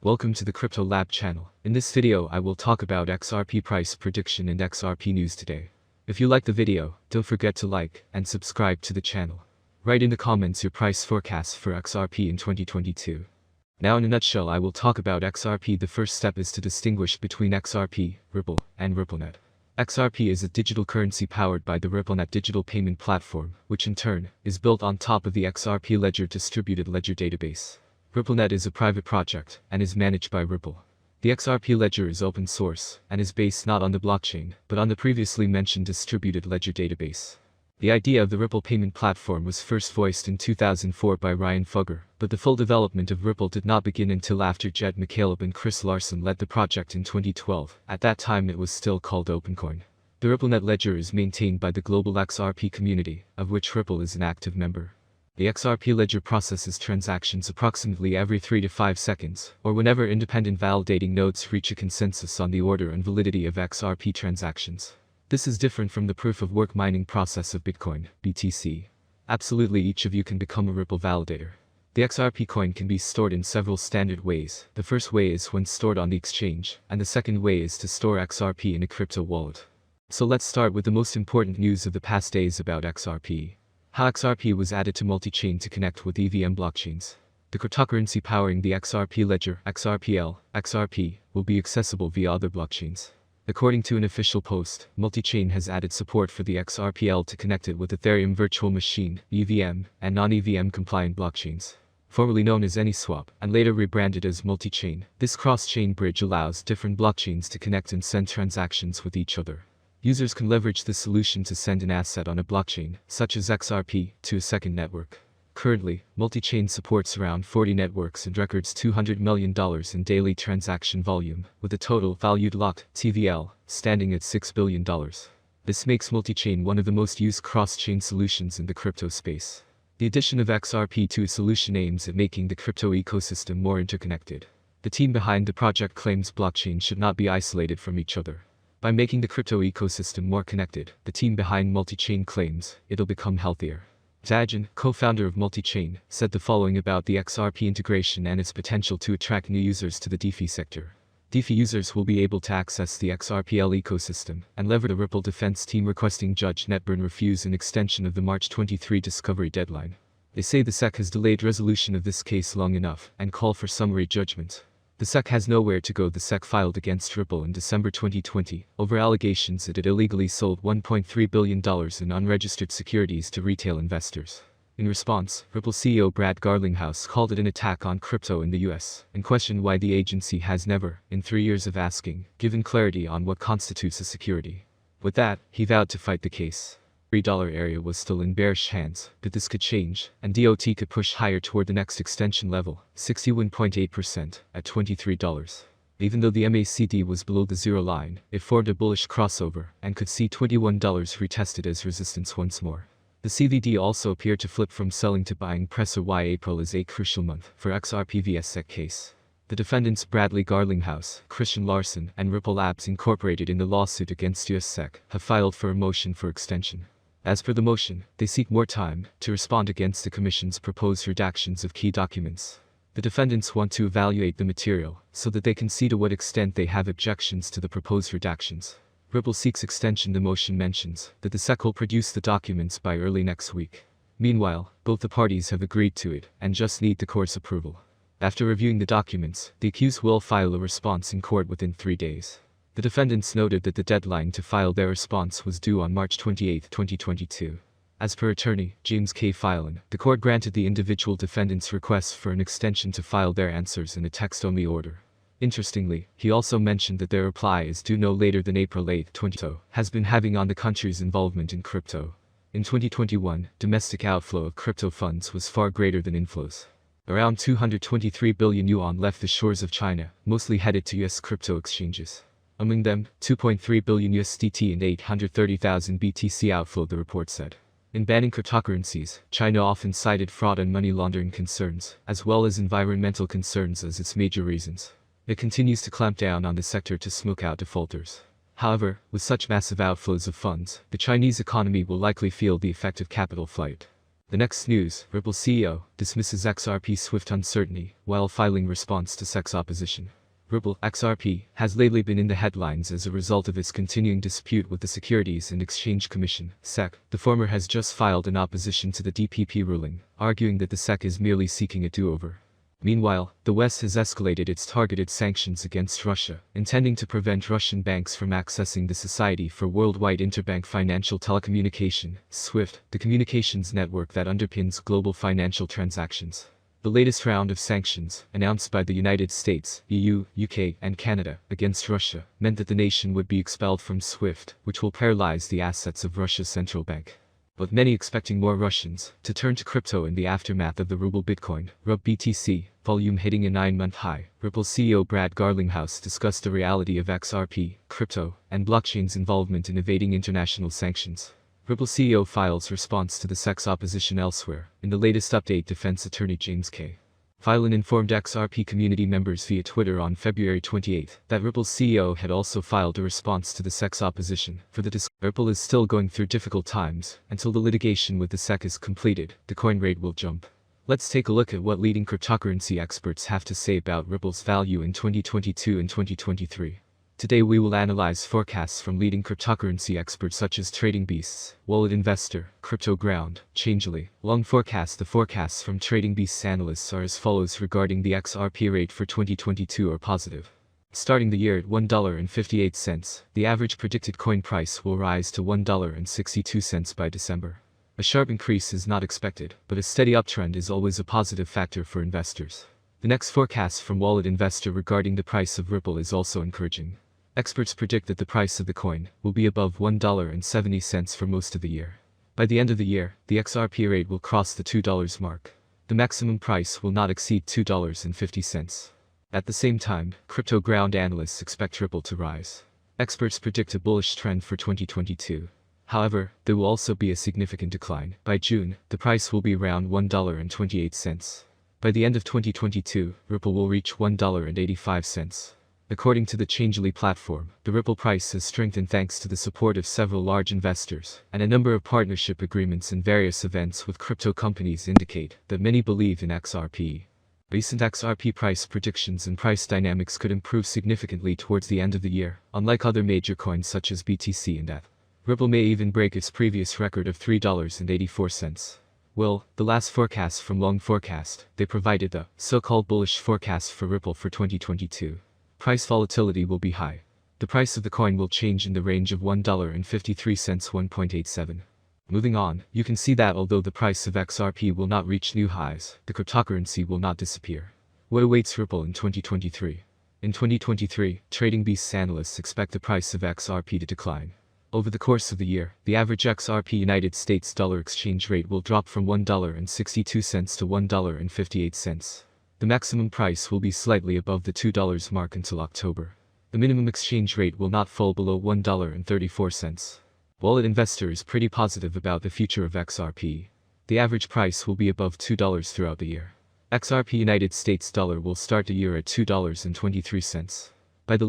Welcome to the Crypto Lab channel. In this video I will talk about XRP price prediction and XRP news today. If you like the video, don't forget to like and subscribe to the channel. Write in the comments your price forecast for XRP in 2022. Now in a nutshell I will talk about XRP. The first step is to distinguish between XRP, Ripple, and RippleNet. XRP is a digital currency powered by the RippleNet digital payment platform, which in turn is built on top of the XRP Ledger distributed ledger database. RippleNet is a private project and is managed by Ripple. The XRP Ledger is open source and is based not on the blockchain, but on the previously mentioned distributed ledger database. The idea of the Ripple payment platform was first voiced in 2004 by Ryan Fugger, but the full development of Ripple did not begin until after Jed McCaleb and Chris Larson led the project in 2012. At that time it was still called OpenCoin. The RippleNet ledger is maintained by the global XRP community, of which Ripple is an active member. The XRP ledger processes transactions approximately every 3 to 5 seconds, or whenever independent validating nodes reach a consensus on the order and validity of XRP transactions. This is different from the proof-of-work mining process of Bitcoin, BTC. Absolutely each of you can become a Ripple validator. The XRP coin can be stored in several standard ways. The first way is when stored on the exchange, and the second way is to store XRP in a crypto wallet. So let's start with the most important news of the past days about XRP. How XRP was added to multi-chain to connect with EVM blockchains. The cryptocurrency powering the XRP ledger, XRP, will be accessible via other blockchains. According to an official post, multi-chain has added support for the XRPL to connect it with Ethereum Virtual Machine, EVM, and non-EVM compliant blockchains. Formerly known as AnySwap, and later rebranded as multi-chain, this cross-chain bridge allows different blockchains to connect and send transactions with each other. Users can leverage this solution to send an asset on a blockchain, such as XRP, to a second network. Currently, multi-chain supports around 40 networks and records $200 million in daily transaction volume, with a total valued locked TVL standing at $6 billion. This makes multi-chain one of the most used cross-chain solutions in the crypto space. The addition of XRP to a solution aims at making the crypto ecosystem more interconnected. The team behind the project claims blockchains should not be isolated from each other. By making the crypto ecosystem more connected, the team behind multi-chain claims it'll become healthier. Zajan, co-founder of Multi-Chain, said the following about the XRP integration and its potential to attract new users to the DeFi sector. DeFi users will be able to access the XRPL ecosystem and leverage the Ripple defense team requesting Judge Netburn refuse an extension of the March 23 discovery deadline. They say the SEC has delayed resolution of this case long enough and call for summary judgment. The SEC has nowhere to go. The SEC filed against Ripple in December 2020 over allegations that it illegally sold $1.3 billion in unregistered securities to retail investors. In response, Ripple CEO Brad Garlinghouse called it an attack on crypto in the US and questioned why the agency has never, in 3 years of asking, given clarity on what constitutes a security. With that, he vowed to fight the case. $3 area was still in bearish hands, but this could change, and DOT could push higher toward the next extension level, 61.8%, at $23. Even though the MACD was below the zero line, it formed a bullish crossover, and could see $21 retested as resistance once more. The CVD also appeared to flip from selling to buying. Presser why April is a crucial month for XRP vs SEC case. The defendants Bradley Garlinghouse, Christian Larson, and Ripple Labs Incorporated in the lawsuit against US SEC have filed for a motion for extension. As per the motion, they seek more time to respond against the Commission's proposed redactions of key documents. The defendants want to evaluate the material so that they can see to what extent they have objections to the proposed redactions. Ripple seeks extension. The motion mentions that the SEC will produce the documents by early next week. Meanwhile, both the parties have agreed to it and just need the court's approval. After reviewing the documents, the accused will file a response in court within 3 days. The defendants noted that the deadline to file their response was due on March 28, 2022. As per attorney James K. Filan, the court granted the individual defendants' requests for an extension to file their answers in a text-only order. Interestingly, he also mentioned that their reply is due no later than April 8, 2022, has been having on the country's involvement in crypto. In 2021, domestic outflow of crypto funds was far greater than inflows. Around 223 billion yuan left the shores of China, mostly headed to US crypto exchanges. Among them, 2.3 billion USDT and 830,000 BTC outflow, the report said. In banning cryptocurrencies, China often cited fraud and money laundering concerns, as well as environmental concerns as its major reasons. It continues to clamp down on the sector to smoke out defaulters. However, with such massive outflows of funds, the Chinese economy will likely feel the effect of capital flight. The next news, Ripple CEO dismisses XRP Swift uncertainty while filing response to SEC's opposition. Ripple, XRP, has lately been in the headlines as a result of its continuing dispute with the Securities and Exchange Commission, SEC. The former has just filed an opposition to the DPP ruling, arguing that the SEC is merely seeking a do-over. Meanwhile, the West has escalated its targeted sanctions against Russia, intending to prevent Russian banks from accessing the Society for Worldwide Interbank Financial Telecommunication, SWIFT, the communications network that underpins global financial transactions. The latest round of sanctions, announced by the United States, EU, UK, and Canada, against Russia, meant that the nation would be expelled from SWIFT, which will paralyze the assets of Russia's central bank. With many expecting more Russians to turn to crypto in the aftermath of the ruble Bitcoin, BTC, volume hitting a 9-month high, Ripple CEO Brad Garlinghouse discussed the reality of XRP, crypto, and blockchain's involvement in evading international sanctions. Ripple CEO files response to the SEC's opposition elsewhere. In the latest update, defense attorney James K. Phelan informed XRP community members via Twitter on February 28 that Ripple's CEO had also filed a response to the SEC's opposition. For the Ripple is still going through difficult times. Until the litigation with the SEC is completed, the coin rate will jump. Let's take a look at what leading cryptocurrency experts have to say about Ripple's value in 2022 and 2023. Today we will analyze forecasts from leading cryptocurrency experts such as Trading Beasts, Wallet Investor, Crypto Ground, Changelly. Long forecast. The forecasts from Trading Beasts analysts are as follows regarding the XRP rate for 2022 are positive. Starting the year at $1.58, the average predicted coin price will rise to $1.62 by December. A sharp increase is not expected, but a steady uptrend is always a positive factor for investors. The next forecast from Wallet Investor regarding the price of Ripple is also encouraging. Experts predict that the price of the coin will be above $1.70 for most of the year. By the end of the year, the XRP rate will cross the $2 mark. The maximum price will not exceed $2.50. At the same time, Crypto Ground analysts expect Ripple to rise. Experts predict a bullish trend for 2022. However, there will also be a significant decline. By June, the price will be around $1.28. By the end of 2022, Ripple will reach $1.85. According to the Changelly platform, the Ripple price has strengthened thanks to the support of several large investors, and a number of partnership agreements and various events with crypto companies indicate that many believe in XRP. Recent XRP price predictions and price dynamics could improve significantly towards the end of the year, unlike other major coins such as BTC and ETH. Ripple may even break its previous record of $3.84. Well, the last forecast from Long Forecast, they provided the so-called bullish forecast for Ripple for 2022. Price volatility will be high. The price of the coin will change in the range of $1.53–1.87. Moving on, you can see that although the price of XRP will not reach new highs, the cryptocurrency will not disappear. What awaits Ripple in 2023? In 2023, Trading Beasts analysts expect the price of XRP to decline. Over the course of the year, the average XRP United States dollar exchange rate will drop from $1.62 to $1.58. The maximum price will be slightly above the $2 mark until October. The minimum exchange rate will not fall below $1.34. Wallet Investor is pretty positive about the future of XRP. The average price will be above $2 throughout the year. XRP United States dollar will start the year at $2.23. By the